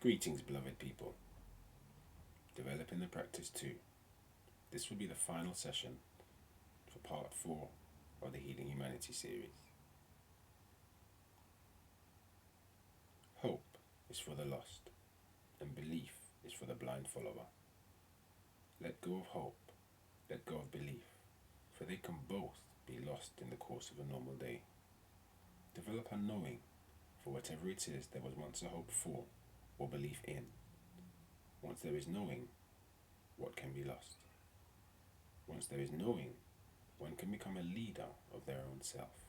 Greetings, beloved people. Developing the practice 2. This will be the final session for part 4 of the Healing Humanity series. Hope is for the lost, and belief is for the blind follower. Let go of hope, let go of belief, for they can both be lost in the course of a normal day. Develop a knowing for whatever it is there was once a hope for or belief in. Once there is knowing, what can be lost? Once there is knowing, one can become a leader of their own self.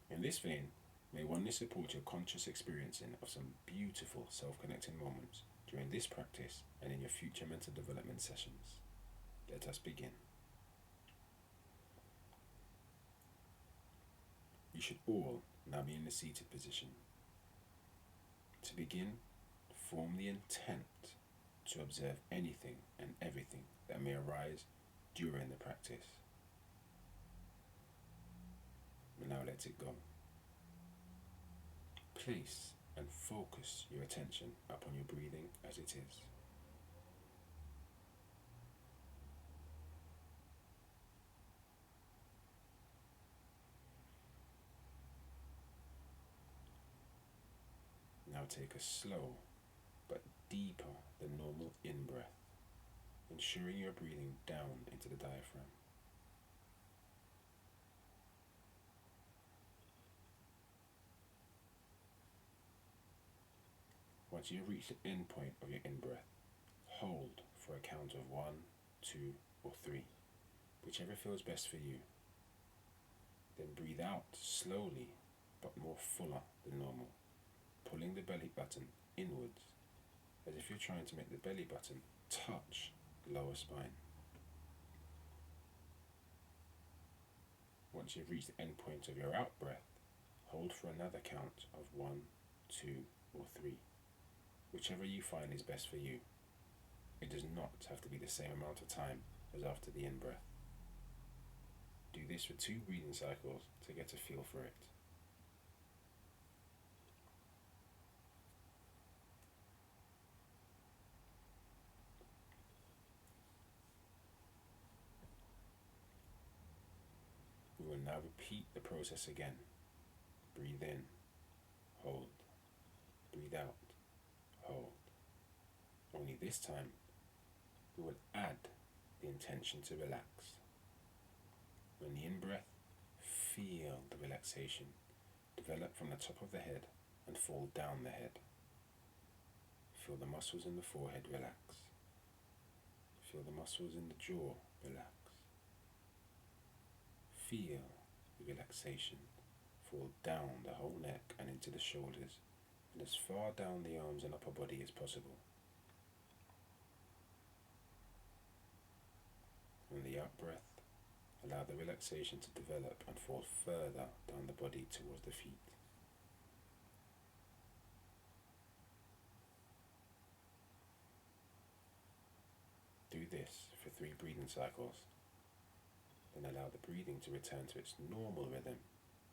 In this vein, may oneness support your conscious experiencing of some beautiful self-connecting moments during this practice and in your future mental development sessions. Let us begin. You should all now be in the seated position. To begin, form the intent to observe anything and everything that may arise during the practice. But now let it go. Place and focus your attention upon your breathing as it is. Now take a slow but deeper than normal in-breath, ensuring you're breathing down into the diaphragm. Once you reach the end point of your in-breath, hold for a count of 1, 2, or 3, whichever feels best for you. Then breathe out slowly but more fuller than normal, pulling the belly button inwards, as if you're trying to make the belly button touch the lower spine. Once you've reached the end point of your out breath, hold for another count of 1, 2, or 3, whichever you find is best for you. It does not have to be the same amount of time as after the in-breath. Do this for 2 breathing cycles to get a feel for it. We will now repeat the process again. Breathe in, hold, breathe out, hold. Only this time, we will add the intention to relax. On the in-breath, feel the relaxation develop from the top of the head and fall down the head. Feel the muscles in the forehead relax. Feel the muscles in the jaw relax. Feel the relaxation fall down the whole neck and into the shoulders and as far down the arms and upper body as possible. On the out breath, allow the relaxation to develop and fall further down the body towards the feet. Do this for 3 breathing cycles. Then allow the breathing to return to its normal rhythm,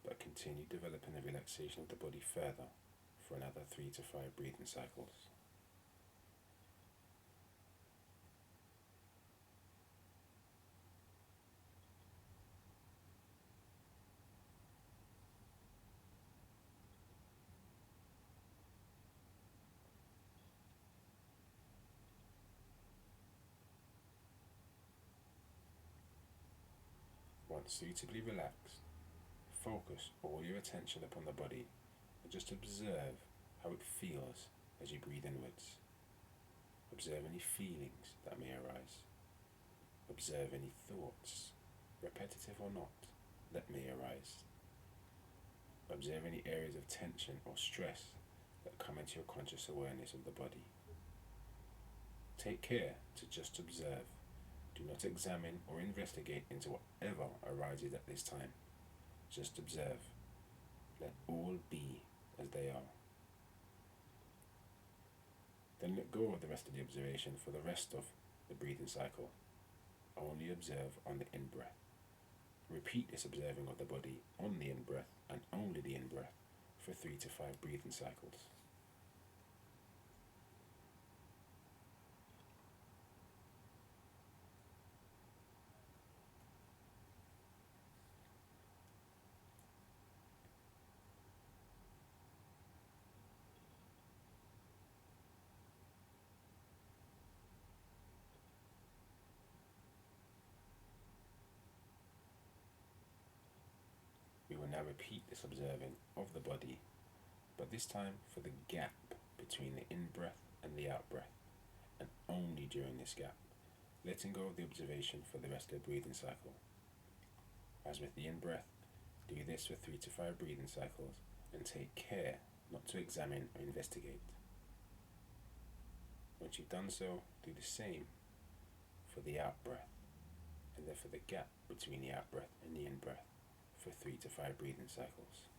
but continue developing the relaxation of the body further for another 3 to 5 breathing cycles. Once suitably relaxed, focus all your attention upon the body and just observe how it feels as you breathe inwards. Observe any feelings that may arise. Observe any thoughts, repetitive or not, that may arise. Observe any areas of tension or stress that come into your conscious awareness of the body. Take care to just observe. Do not examine or investigate into whatever arises at this time. Just observe. Let all be as they are. Then let go of the rest of the observation for the rest of the breathing cycle. Only observe on the in-breath. Repeat this observing of the body on the in-breath and only the in-breath for 3 to 5 breathing cycles. now repeat this observing of the body, but this time for the gap between the in-breath and the out-breath, and only during this gap, letting go of the observation for the rest of the breathing cycle. As with the in-breath, do this for 3 to 5 breathing cycles and take care not to examine or investigate. Once you've done so, do the same for the out-breath, and then for the gap between the out-breath and the in-breath for 3 to 5 breathing cycles.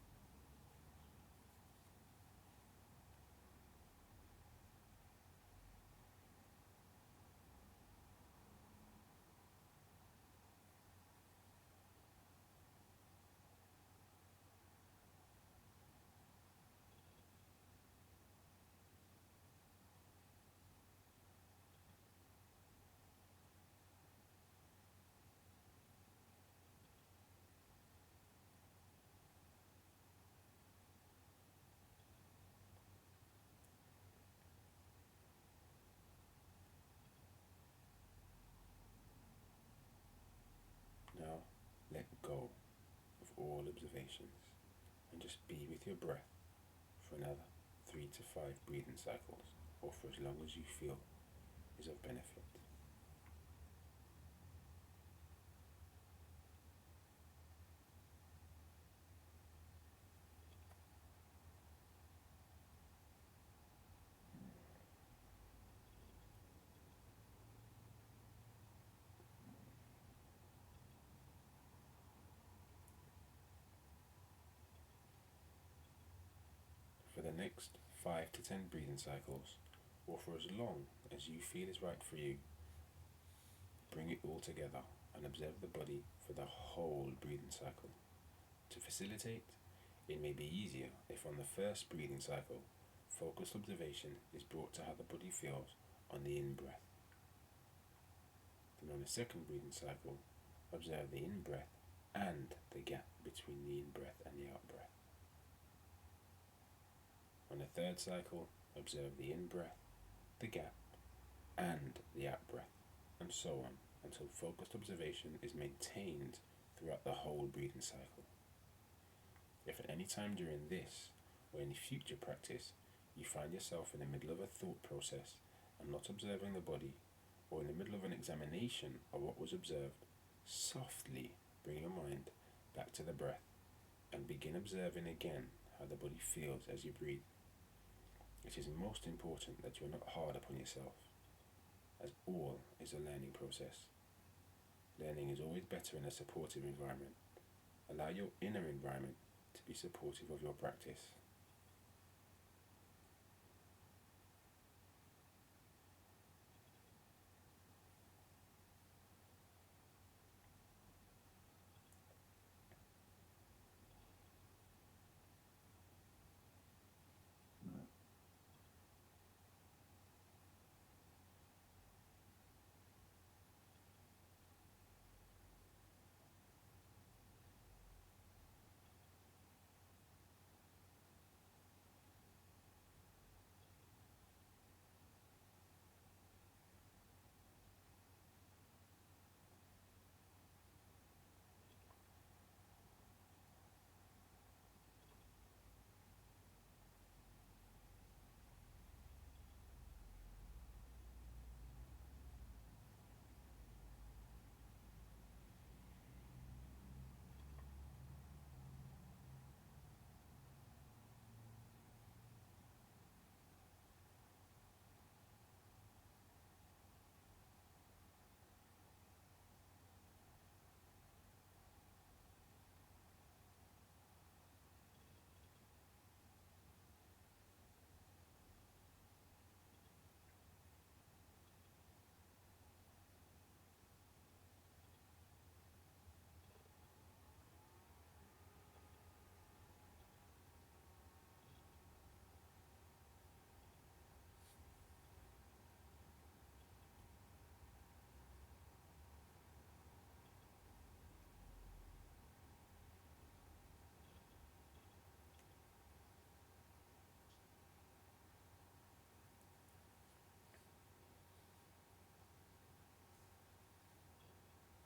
Now, let go of all observations and just be with your breath for another 3 to 5 breathing cycles, or for as long as you feel is of benefit. For the next 5 to 10 breathing cycles, or for as long as you feel is right for you, bring it all together and observe the body for the whole breathing cycle. To facilitate, it may be easier if on the first breathing cycle, focused observation is brought to how the body feels on the in-breath. Then on the second breathing cycle, observe the in-breath and the gap between the in-breath and the out-breath. On the third cycle, observe the in-breath, the gap, and the out-breath, and so on, until focused observation is maintained throughout the whole breathing cycle. If at any time during this, or any future practice, you find yourself in the middle of a thought process and not observing the body, or in the middle of an examination of what was observed, softly bring your mind back to the breath and begin observing again how the body feels as you breathe. It is most important that you are not hard upon yourself, as all is a learning process. Learning is always better in a supportive environment. Allow your inner environment to be supportive of your practice.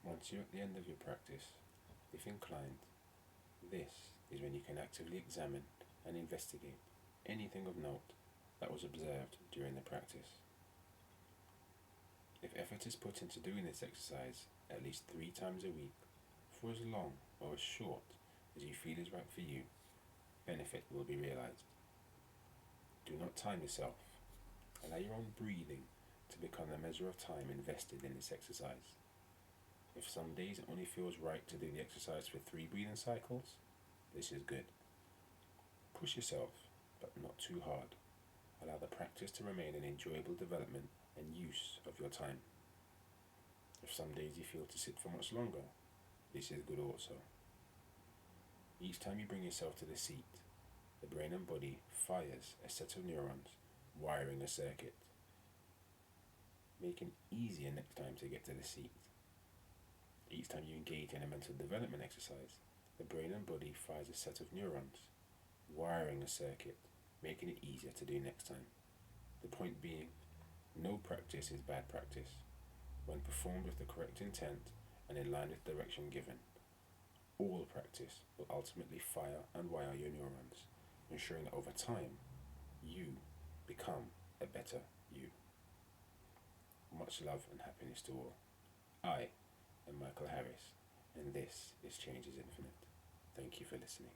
Once you're at the end of your practice, if inclined, this is when you can actively examine and investigate anything of note that was observed during the practice. If effort is put into doing this exercise at least 3 times a week, for as long or as short as you feel is right for you, benefit will be realized. Do not time yourself. Allow your own breathing to become the measure of time invested in this exercise. If some days it only feels right to do the exercise for 3 breathing cycles, this is good. Push yourself, but not too hard. Allow the practice to remain an enjoyable development and use of your time. If some days you feel to sit for much longer, this is good also. Each time you bring yourself to the seat, the brain and body fires a set of neurons, wiring a circuit, making it easier next time to get to the seat. Each time you engage in a mental development exercise, the brain and body fires a set of neurons, wiring a circuit, making it easier to do next time. The point being, no practice is bad practice when performed with the correct intent and in line with direction given. All practice will ultimately fire and wire your neurons, ensuring that over time, you become a better you. Much love and happiness to all. I am Michael Harris, and this is Change is Infinite. Thank you for listening.